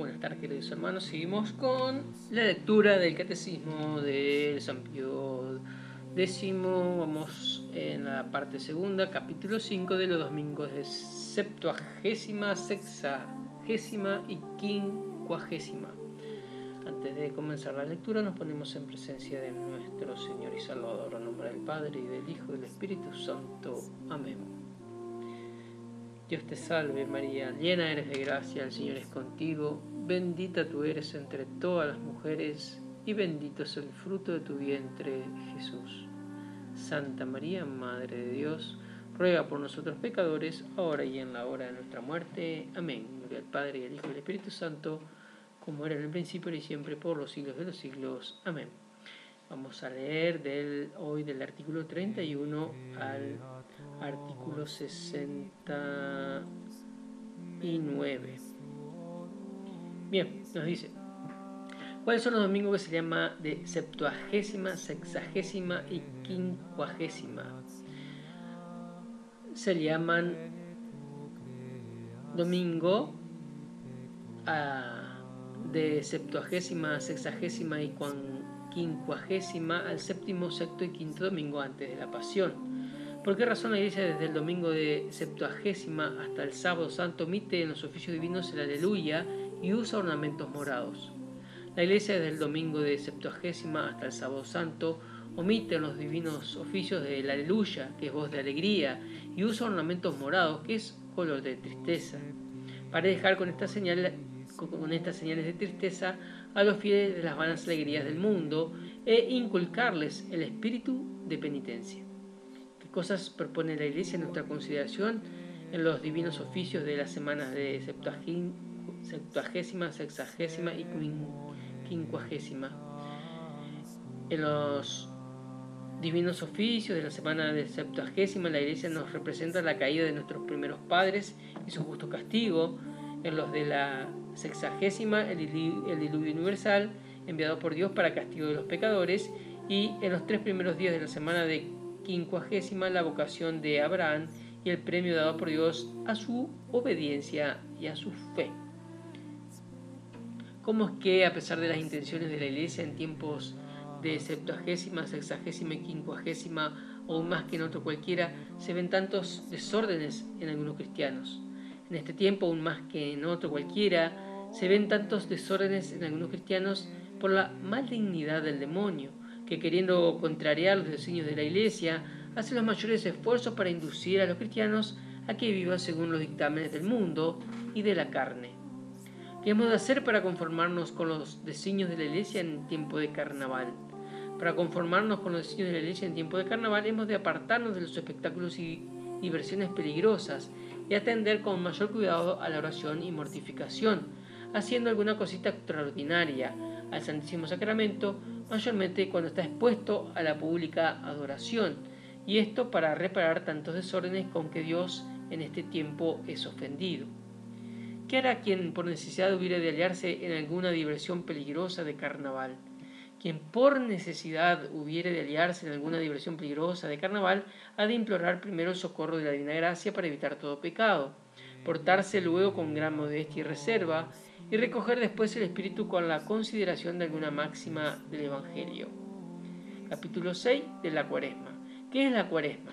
Buenas tardes, queridos hermanos. Seguimos con la lectura del Catecismo de San Pío X. Vamos en la parte segunda, capítulo 5 de los domingos de septuagésima, sexagésima y quincuagésima. Antes de comenzar la lectura nos ponemos en presencia de nuestro Señor y Salvador, en nombre del Padre, y del Hijo, y del Espíritu Santo. Amén. Dios te salve María, llena eres de gracia, el Señor es contigo, bendita tú eres entre todas las mujeres, y bendito es el fruto de tu vientre, Jesús. Santa María, Madre de Dios, ruega por nosotros pecadores, ahora y en la hora de nuestra muerte. Amén. Gloria al Padre, y al Hijo, y al Espíritu Santo, como era en el principio, y siempre, por los siglos de los siglos. Amén. Vamos a leer hoy del artículo 31 al artículo 69. Bien, nos dice: ¿cuáles son los domingos que se llama de septuagésima, sexagésima y quincuagésima? Se llaman domingo de septuagésima, sexagésima y quincuagésima al séptimo, sexto y quinto domingo antes de la Pasión. ¿Por qué razón la Iglesia desde el domingo de septuagésima hasta el sábado santo omite en los oficios divinos el aleluya y usa ornamentos morados? La Iglesia desde el domingo de septuagésima hasta el sábado santo omite en los divinos oficios el aleluya, que es voz de alegría, y usa ornamentos morados, que es color de tristeza, para dejar con estas señales de tristeza a los fieles de las vanas alegrías del mundo e inculcarles el espíritu de penitencia. ¿Qué cosas propone la Iglesia en nuestra consideración en los divinos oficios de las semanas de septuagésima, sexagésima y quincuagésima? En los divinos oficios de la semana de septuagésima, la Iglesia nos representa la caída de nuestros primeros padres y su justo castigo. En los de la sexagésima, el diluvio universal enviado por Dios para castigo de los pecadores, y en los 3 primeros días de la semana de quincuagésima, la vocación de Abraham y el premio dado por Dios a su obediencia y a su fe. ¿Cómo es que, a pesar de las intenciones de la Iglesia en tiempos de septuagésima, sexagésima y quincuagésima, o más que en otro cualquiera, se ven tantos desórdenes en algunos cristianos? En este tiempo, aún más que en otro cualquiera, se ven tantos desórdenes en algunos cristianos por la malignidad del demonio, que, queriendo contrariar los designios de la Iglesia, hace los mayores esfuerzos para inducir a los cristianos a que vivan según los dictámenes del mundo y de la carne. ¿Qué hemos de hacer para conformarnos con los designios de la Iglesia en tiempo de carnaval? Para conformarnos con los designios de la Iglesia en tiempo de carnaval, hemos de apartarnos de los espectáculos y diversiones peligrosas y atender con mayor cuidado a la oración y mortificación, haciendo alguna cosita extraordinaria al Santísimo Sacramento, mayormente cuando está expuesto a la pública adoración, y esto para reparar tantos desórdenes con que Dios en este tiempo es ofendido. ¿Qué hará quien por necesidad hubiere de aliarse en alguna diversión peligrosa de carnaval? Quien por necesidad hubiere de aliarse en alguna diversión peligrosa de carnaval ha de implorar primero el socorro de la divina gracia para evitar todo pecado, portarse luego con gran modestia y reserva, y recoger después el espíritu con la consideración de alguna máxima del Evangelio. Capítulo 6 de la Cuaresma. ¿Qué es la Cuaresma?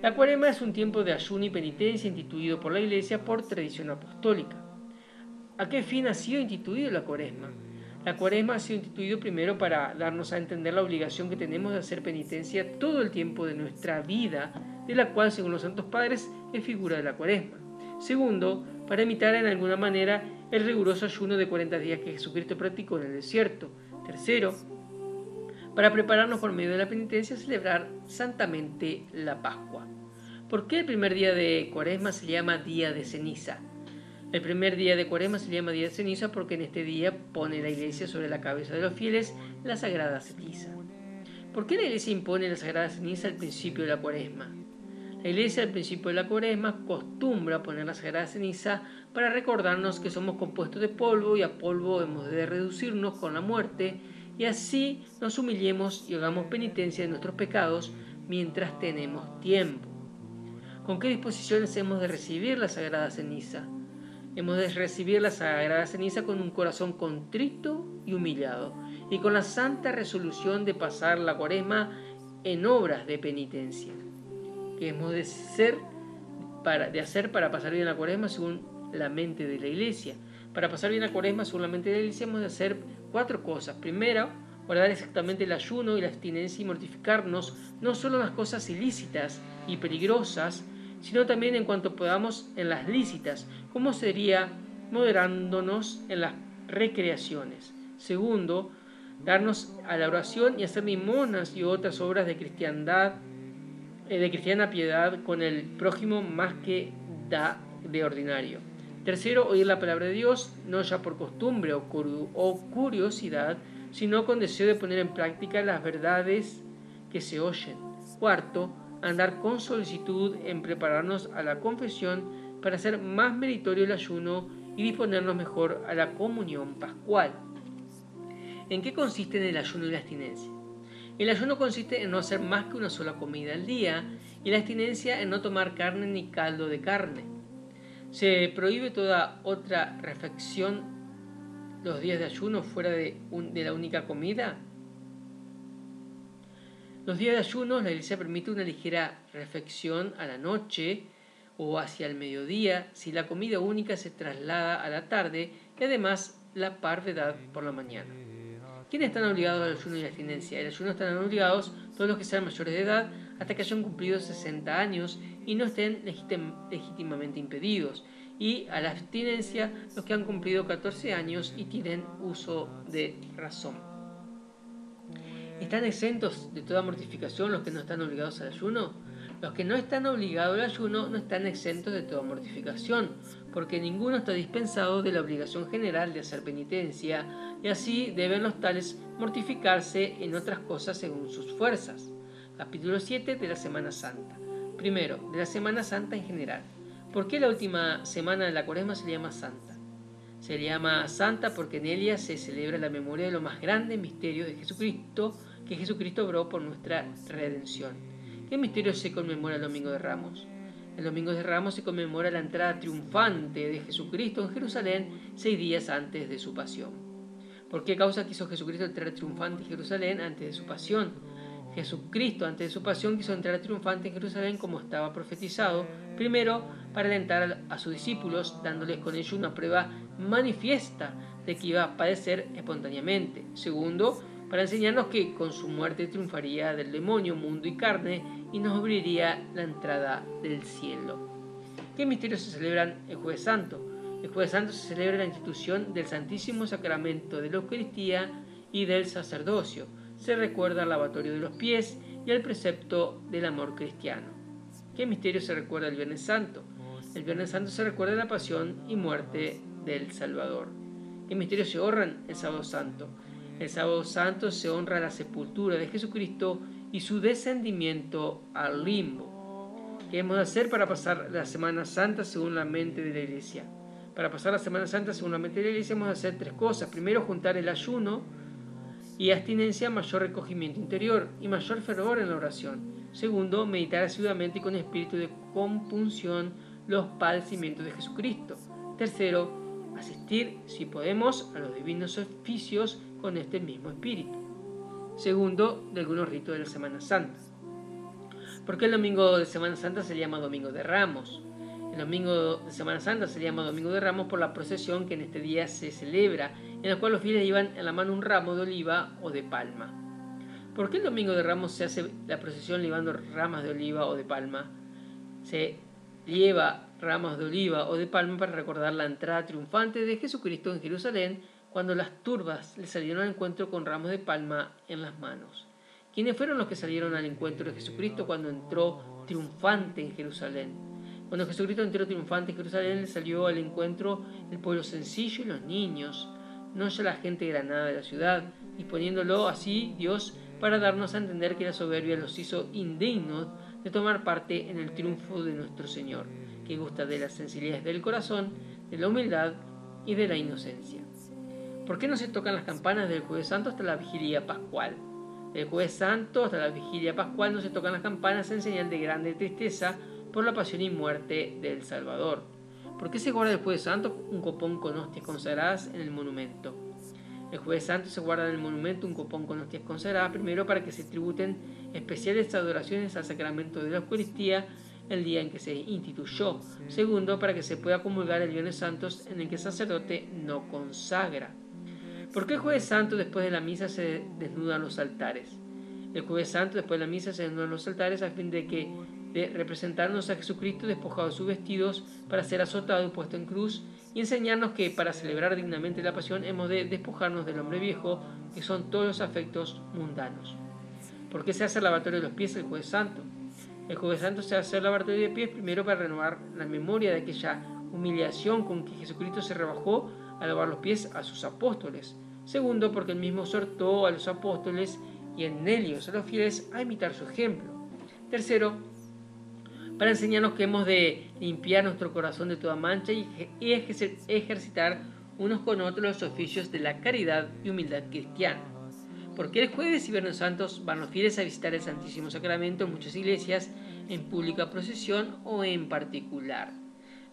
La Cuaresma es un tiempo de ayuno y penitencia instituido por la Iglesia por tradición apostólica. ¿A qué fin ha sido instituido la Cuaresma? La Cuaresma ha sido instituido primero para darnos a entender la obligación que tenemos de hacer penitencia todo el tiempo de nuestra vida, de la cual, según los Santos Padres, es figura de la Cuaresma. Segundo, para imitar en alguna manera el riguroso ayuno de 40 días que Jesucristo practicó en el desierto. Tercero, para prepararnos por medio de la penitencia a celebrar santamente la Pascua. ¿Por qué el primer día de Cuaresma se llama día de ceniza? El primer día de Cuaresma se llama día de ceniza porque en este día pone la Iglesia sobre la cabeza de los fieles la sagrada ceniza. ¿Por qué la Iglesia impone la sagrada ceniza al principio de la Cuaresma? La Iglesia al principio de la Cuaresma acostumbra poner la sagrada ceniza para recordarnos que somos compuestos de polvo y a polvo hemos de reducirnos con la muerte, y así nos humillemos y hagamos penitencia de nuestros pecados mientras tenemos tiempo. ¿Con qué disposiciones hemos de recibir la sagrada ceniza? Hemos de recibir la sagrada ceniza con un corazón contrito y humillado, y con la santa resolución de pasar la Cuaresma en obras de penitencia, que hemos de hacer para pasar bien la Cuaresma según la mente de la Iglesia. Para pasar bien la Cuaresma según la mente de la Iglesia hemos de hacer 4 cosas. Primero, guardar exactamente el ayuno y la abstinencia y mortificarnos no solo en las cosas ilícitas y peligrosas, sino también en cuanto podamos en las lícitas, como sería moderándonos en las recreaciones. Segundo, darnos a la oración y hacer limonas y otras obras de cristiana piedad con el prójimo más que da de ordinario. Tercero, oír la palabra de Dios, no ya por costumbre o curiosidad, sino con deseo de poner en práctica las verdades que se oyen. Cuarto, andar con solicitud en prepararnos a la confesión para hacer más meritorio el ayuno y disponernos mejor a la comunión pascual. ¿En qué consiste el ayuno y la abstinencia? El ayuno consiste en no hacer más que una sola comida al día y la abstinencia en no tomar carne ni caldo de carne. Se prohíbe toda otra reflexión los días de ayuno fuera de la única comida. Los días de ayuno la Iglesia permite una ligera reflexión a la noche o hacia el mediodía si la comida única se traslada a la tarde y además la parvedad por la mañana. ¿Quiénes están obligados al ayuno y la abstinencia? El ayuno están obligados todos los que sean mayores de edad hasta que hayan cumplido 60 años y no estén legítimamente impedidos, y a la abstinencia los que han cumplido 14 años y tienen uso de razón. ¿Están exentos de toda mortificación los que no están obligados al ayuno? Los que no están obligados al ayuno no están exentos de toda mortificación, porque ninguno está dispensado de la obligación general de hacer penitencia, y así deben los tales mortificarse en otras cosas según sus fuerzas. Capítulo 7 de la Semana Santa. Primero, de la Semana Santa en general. ¿Por qué la última semana de la Cuaresma se llama Santa? Se llama Santa porque en ella se celebra la memoria de lo más grande misterio de Jesucristo, que Jesucristo obró por nuestra redención. ¿Qué misterio se conmemora el Domingo de Ramos? El Domingo de Ramos se conmemora la entrada triunfante de Jesucristo en Jerusalén 6 días antes de su pasión. ¿Por qué causa quiso Jesucristo entrar triunfante en Jerusalén antes de su pasión? Jesucristo antes de su pasión quiso entrar triunfante en Jerusalén como estaba profetizado, primero para alentar a sus discípulos, dándoles con ello una prueba manifiesta de que iba a padecer espontáneamente. Segundo, para enseñarnos que con su muerte triunfaría del demonio, mundo y carne y nos abriría la entrada del cielo. ¿Qué misterios se celebran el Jueves Santo? El Jueves Santo se celebra la institución del Santísimo Sacramento de la Eucaristía y del sacerdocio. Se recuerda el lavatorio de los pies y el precepto del amor cristiano. ¿Qué misterio se recuerda el Viernes Santo? El Viernes Santo se recuerda la pasión y muerte del Salvador. ¿Qué misterios se honran el Sábado Santo? El Sábado Santo se honra la sepultura de Jesucristo y su descendimiento al limbo. ¿Qué hemos de hacer para pasar la Semana Santa según la mente de la Iglesia? Para pasar la Semana Santa según la mente de la Iglesia hemos de hacer 3 cosas. Primero, juntar el ayuno y abstinencia, mayor recogimiento interior y mayor fervor en la oración. Segundo, meditar asiduamente y con espíritu de compunción los padecimientos de Jesucristo. Tercero, asistir, si podemos, a los divinos oficios con este mismo espíritu. Segundo, de algunos ritos de la Semana Santa. ¿Por qué el domingo de Semana Santa se llama Domingo de Ramos? El domingo de Semana Santa se llama Domingo de Ramos por la procesión que en este día se celebra, en la cual los fieles llevan en la mano un ramo de oliva o de palma. ¿Por qué el Domingo de Ramos se hace la procesión llevando ramas de oliva o de palma? Se lleva ramas de oliva o de palma para recordar la entrada triunfante de Jesucristo en Jerusalén, cuando las turbas le salieron al encuentro con ramos de palma en las manos. ¿Quiénes fueron los que salieron al encuentro de Jesucristo cuando entró triunfante en Jerusalén? Cuando Jesucristo entró triunfante en Jerusalén, le salió al encuentro el pueblo sencillo y los niños, no ya la gente granada de la ciudad, disponiéndolo así Dios para darnos a entender que la soberbia los hizo indignos de tomar parte en el triunfo de nuestro Señor, que gusta de la sencillez del corazón, de la humildad y de la inocencia. ¿Por qué no se tocan las campanas del Jueves Santo hasta la vigilia pascual? Del Jueves Santo hasta la vigilia pascual no se tocan las campanas en señal de grande tristeza por la pasión y muerte del Salvador. ¿Por qué se guarda el Jueves Santo un copón con hostias consagradas en el monumento? El Jueves Santo se guarda en el monumento un copón con hostias consagradas, primero para que se tributen especiales adoraciones al sacramento de la Eucaristía el día en que se instituyó. Segundo, para que se pueda comulgar el Viernes Santo en el que el sacerdote no consagra. ¿Por qué el Jueves Santo después de la misa se desnudan los altares? El Jueves Santo después de la misa se desnudan los altares a fin de representarnos a Jesucristo despojado de sus vestidos para ser azotado y puesto en cruz, y enseñarnos que para celebrar dignamente la pasión hemos de despojarnos del hombre viejo, que son todos los afectos mundanos. ¿Por qué se hace el lavatorio de los pies el Jueves Santo? El Jueves Santo se hace el lavatorio de pies primero para renovar la memoria de aquella humillación con que Jesucristo se rebajó a lavar los pies a sus apóstoles. Segundo, porque él mismo exhortó a los apóstoles y en ellos a los fieles a imitar su ejemplo. Tercero, para enseñarnos que hemos de limpiar nuestro corazón de toda mancha y ejercitar unos con otros los oficios de la caridad y humildad cristiana. Porque el jueves y viernes santos van los fieles a visitar el Santísimo Sacramento en muchas iglesias, en pública procesión o en particular.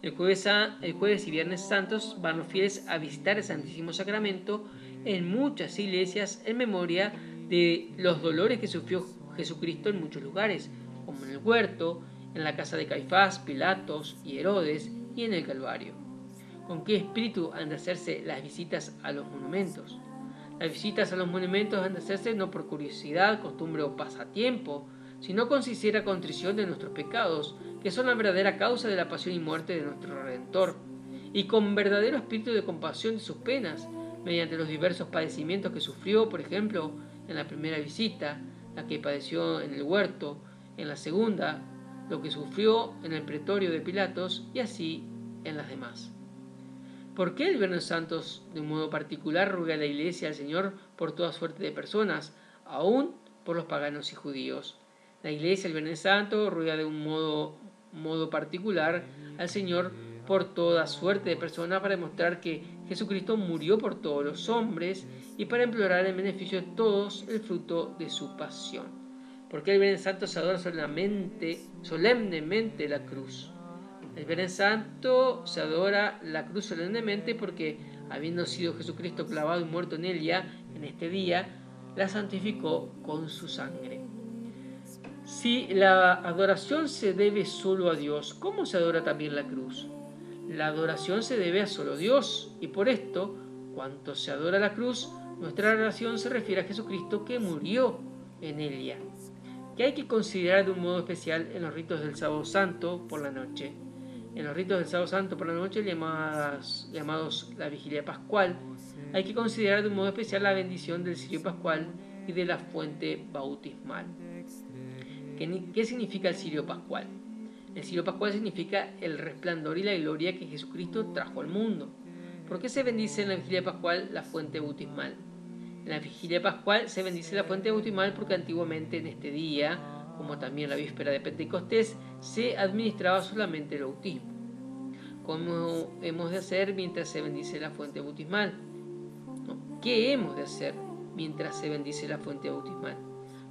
El jueves y viernes santos van los fieles a visitar el Santísimo Sacramento en muchas iglesias en memoria de los dolores que sufrió Jesucristo en muchos lugares, como en el huerto, en la casa de Caifás, Pilatos y Herodes y en el Calvario. ¿Con qué espíritu han de hacerse las visitas a los monumentos? Las visitas a los monumentos han de hacerse no por curiosidad, costumbre o pasatiempo, sino con sincera contrición de nuestros pecados, que son la verdadera causa de la pasión y muerte de nuestro Redentor, y con verdadero espíritu de compasión de sus penas, mediante los diversos padecimientos que sufrió, por ejemplo, en la primera visita, la que padeció en el huerto, en la segunda, lo que sufrió en el pretorio de Pilatos, y así en las demás. ¿Por qué el Viernes Santo de un modo particular ruega a la Iglesia al Señor por toda suerte de personas, aún por los paganos y judíos? La Iglesia el Viernes Santo ruega de un modo particular al Señor por toda suerte de personas para demostrar que Jesucristo murió por todos los hombres y para implorar en beneficio de todos el fruto de su pasión. ¿Por qué el Viernes Santo se adora solemnemente la cruz? El Viernes Santo se adora la cruz solemnemente porque, habiendo sido Jesucristo clavado y muerto en ella, en este día, la santificó con su sangre. Si la adoración se debe solo a Dios, ¿cómo se adora también la cruz? La adoración se debe a solo Dios, y por esto, cuando se adora la cruz, nuestra adoración se refiere a Jesucristo que murió en ella, que hay que considerar de un modo especial en los ritos del Sábado Santo por la noche. En los ritos del Sábado Santo por la noche, llamados la Vigilia Pascual, hay que considerar de un modo especial la bendición del cirio pascual y de la fuente bautismal. ¿Qué significa el cirio pascual? El cirio pascual significa el resplandor y la gloria que Jesucristo trajo al mundo. ¿Por qué se bendice en la Vigilia Pascual la fuente bautismal? En la Vigilia Pascual se bendice la fuente bautismal porque antiguamente en este día, como también la víspera de Pentecostés, se administraba solamente el bautismo. ¿Cómo hemos de hacer mientras se bendice la fuente bautismal? ¿Qué hemos de hacer mientras se bendice la fuente bautismal?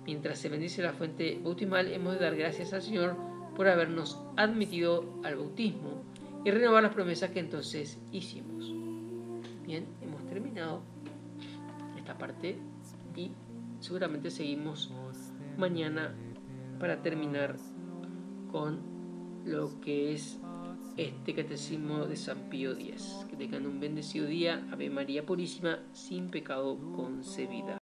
Mientras se bendice la fuente bautismal, hemos de dar gracias al Señor por habernos admitido al bautismo y renovar las promesas que entonces hicimos. Bien, hemos terminado esta parte y seguramente seguimos mañana para terminar con lo que es este catecismo de San Pío X. Que tengan un bendecido día. Ave María Purísima, sin pecado concebida.